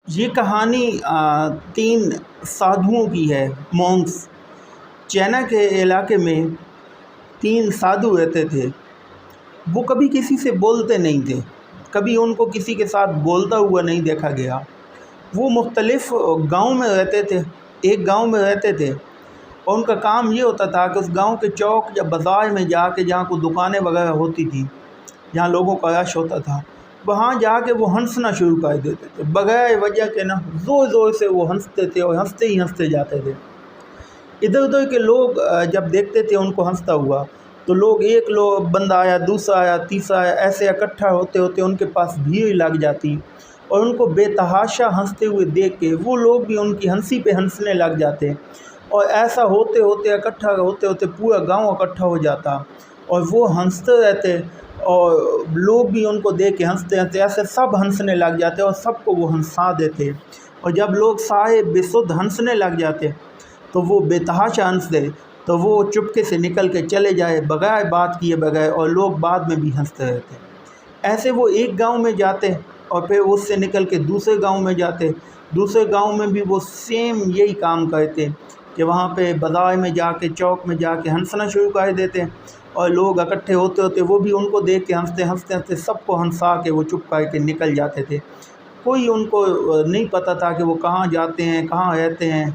یہ کہانی تین سادھوؤں کی ہے، مونکس۔ چائنا کے علاقے میں تین سادھو رہتے تھے۔ وہ کبھی کسی سے بولتے نہیں تھے، کبھی ان کو کسی کے ساتھ بولتا ہوا نہیں دیکھا گیا۔ وہ مختلف گاؤں میں رہتے تھے، ایک گاؤں میں رہتے تھے، اور ان کا کام یہ ہوتا تھا کہ اس گاؤں کے چوک یا بازار میں جا کے جہاں کوئی دکانیں وغیرہ ہوتی تھیں، جہاں لوگوں کا رش ہوتا تھا، وہاں جا کے وہ ہنسنا شروع کر دیتے تھے بغیر وجہ کے نا، زور زور سے وہ ہنستے تھے اور ہنستے ہی ہنستے جاتے تھے۔ ادھر ادھر کے لوگ جب دیکھتے تھے ان کو ہنستا ہوا، تو ایک بندہ آیا، دوسرا آیا، تیسرا آیا، ایسے اکٹھا ہوتے ہوتے ان کے پاس بھیڑ لگ جاتی، اور ان کو بے تحاشا ہنستے ہوئے دیکھ کے وہ لوگ بھی ان کی ہنسی پہ ہنسنے لگ جاتے، اور ایسا ہوتے ہوتے اکٹھا ہوتے ہوتے پورا گاؤں اکٹھا ہو جاتا، اور وہ ہنستے رہتے، اور لوگ بھی ان کو دیکھ کے ہنستے ہنستے ایسے سب ہنسنے لگ جاتے اور سب کو وہ ہنسا دیتے۔ اور جب لوگ سارے بے سدھ ہنسنے لگ جاتے تو وہ بے تحاشا ہنس دے، تو وہ چپکے سے نکل کے چلے جائے بغیر بات کیے بغیر، اور لوگ بعد میں بھی ہنستے رہتے۔ ایسے وہ ایک گاؤں میں جاتے اور پھر اس سے نکل کے دوسرے گاؤں میں جاتے، دوسرے گاؤں میں بھی وہ سیم یہی کام کرتے کہ وہاں پہ بازار میں جا کے، چوک میں جا کے ہنسنا شروع کر دیتے، اور لوگ اکٹھے ہوتے ہوتے وہ بھی ان کو دیکھ کے ہنستے ہنستے سب کو ہنسا کے وہ چپ کر کے نکل جاتے تھے۔ کوئی ان کو نہیں پتہ تھا کہ وہ کہاں جاتے ہیں، کہاں رہتے ہیں،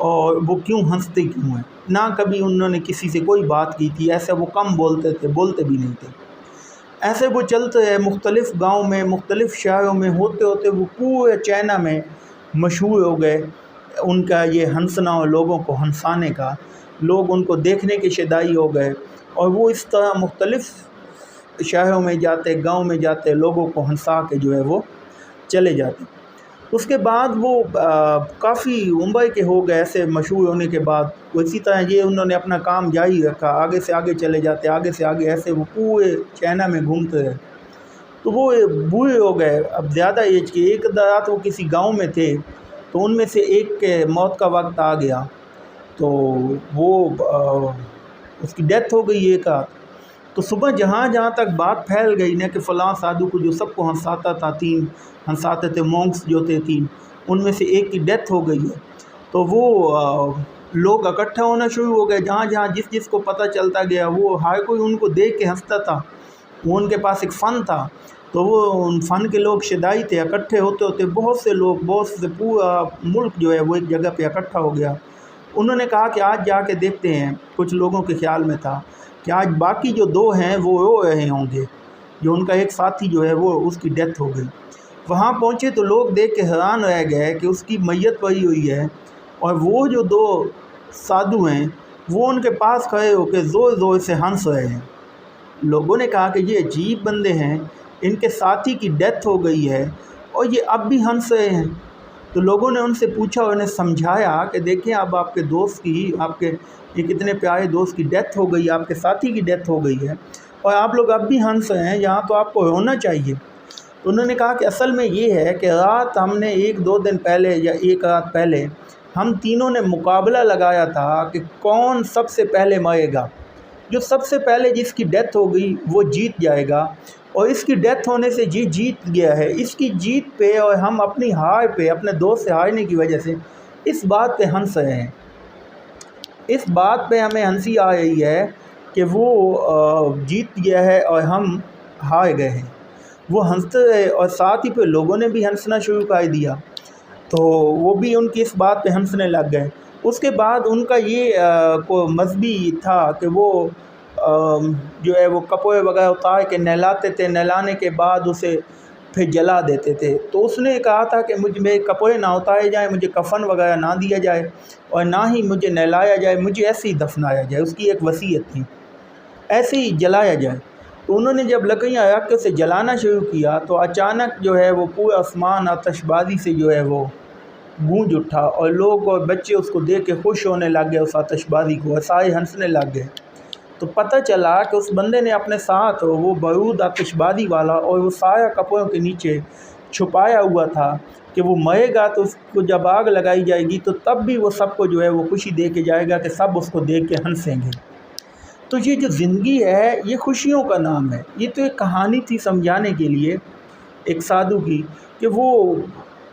اور وہ کیوں ہنستے کیوں ہیں۔ نہ کبھی انہوں نے کسی سے کوئی بات کی تھی، ایسے وہ کم بولتے تھے، بولتے بھی نہیں تھے۔ ایسے وہ چلتے ہیں مختلف گاؤں میں، مختلف شہروں میں، ہوتے ہوتے وہ پورے چائنا میں مشہور ہو گئے۔ ان کا یہ ہنسنا اور لوگوں کو ہنسانے کا، لوگ ان کو دیکھنے کے شیدائی ہو گئے، اور وہ اس طرح مختلف شہروں میں جاتے، گاؤں میں جاتے، لوگوں کو ہنسا کے جو ہے وہ چلے جاتے۔ اس کے بعد وہ کافی عمر کے ہو گئے، ایسے مشہور ہونے کے بعد اسی طرح یہ انہوں نے اپنا کام جاری رکھا، آگے سے آگے چلے جاتے، آگے سے آگے، ایسے وہ پورے چائنا میں گھومتے رہے۔ تو وہ بوڑھے ہو گئے، اب زیادہ ایج کے، ایک رات وہ کسی گاؤں میں تھے، تو ان میں سے ایک کے موت کا وقت آ گیا، تو وہ اس کی ڈیتھ ہو گئی ایک رات۔ تو صبح جہاں جہاں تک بات پھیل گئی نا کہ فلاں سادھو کو جو سب کو ہنساتا تھا، تین ہنساتے تھے، مونکس جو تھے تین، ان میں سے ایک کی ڈیتھ ہو گئی ہے، تو وہ لوگ اکٹھا ہونا شروع ہو گئے، جہاں جہاں جس کو پتہ چلتا گیا، وہ ہر کوئی ان کو دیکھ کے ہنستا تھا۔ وہ ان کے پاس ایک فن تھا، تو وہ ان فن کے لوگ شدائی تھے، اکٹھے ہوتے ہوتے بہت سے لوگ، بہت سے پورا ملک جو ہے وہ ایک جگہ پہ اکٹھا ہو گیا۔ انہوں نے کہا کہ آج جا کے دیکھتے ہیں، کچھ لوگوں کے خیال میں تھا کہ آج باقی جو دو ہیں وہ رو رہے ہوں گے، جو ان کا ایک ساتھی جو ہے وہ اس کی ڈیتھ ہو گئی۔ وہاں پہنچے تو لوگ دیکھ کے حیران رہ گئے کہ اس کی میت پڑی ہوئی ہے، اور وہ جو دو سادھو ہیں وہ ان کے پاس کھڑے ہو کے زور زور سے ہنس رہے ہیں۔ لوگوں نے کہا کہ یہ عجیب بندے ہیں، ان کے ساتھی کی ڈیتھ ہو گئی ہے اور یہ اب بھی ہنس رہے ہیں۔ تو لوگوں نے ان سے پوچھا اور انہیں سمجھایا کہ دیکھیں اب آپ کے دوست کی، آپ کے ایک اتنے پیارے دوست کی ڈیتھ ہو گئی، آپ کے ساتھی کی ڈیتھ ہو گئی ہے، اور آپ لوگ اب بھی ہنس رہے ہیں، یہاں تو آپ کو رونا چاہیے۔ تو انہوں نے کہا کہ اصل میں یہ ہے کہ رات ہم نے ایک دو دن پہلے یا ایک رات پہلے ہم تینوں نے مقابلہ لگایا تھا کہ کون سب سے پہلے مرے گا، جو سب سے پہلے جس کی ڈیتھ ہو گئی وہ جیت جائے گا، اور اس کی ڈیتھ ہونے سے جیت گیا ہے، اس کی جیت پہ اور ہم اپنی ہار پہ، اپنے دوست سے ہارنے کی وجہ سے اس بات پہ ہنس رہے ہیں۔ اس بات پہ ہمیں ہنسی آ رہی ہے کہ وہ جیت گیا ہے اور ہم ہار گئے ہیں۔ وہ ہنستے رہے اور ساتھ ہی پہ لوگوں نے بھی ہنسنا شروع کر دیا، تو وہ بھی ان کی اس بات پہ ہنسنے لگ گئے۔ اس کے بعد ان کا یہ کو مذہبی تھا کہ وہ جو ہے وہ کپڑے وغیرہ اتار کے نہلاتے تھے، نہلانے کے بعد اسے پھر جلا دیتے تھے۔ تو اس نے کہا تھا کہ میرے کپڑے نہ اتارے جائیں، مجھے کفن وغیرہ نہ دیا جائے، اور نہ ہی مجھے نہلایا جائے، مجھے ایسے ہی دفنایا جائے۔ اس کی ایک وصیت تھی، ایسے ہی جلایا جائے۔ تو انہوں نے جب لکڑیاں رکھ کے سے جلانا شروع کیا تو اچانک جو ہے وہ پورا آسمان آتش بازی سے جو ہے وہ گونج اٹھا، اور لوگ اور بچے اس کو دیکھ کے خوش ہونے لگ گئے، اس آتش بازی کو، سارے ہنسنے لگ گئے۔ تو پتہ چلا کہ اس بندے نے اپنے ساتھ وہ بارود آتش بازی والا اور وہ سارا کپڑوں کے نیچے چھپایا ہوا تھا کہ وہ مرے گا تو اس کو جب آگ لگائی جائے گی تو تب بھی وہ سب کو جو ہے وہ خوشی دے کے جائے گا کہ سب اس کو دیکھ کے ہنسیں گے۔ تو یہ جو زندگی ہے یہ خوشیوں کا نام ہے۔ یہ تو ایک کہانی تھی سمجھانے کے لیے ایک سادھو کی، کہ وہ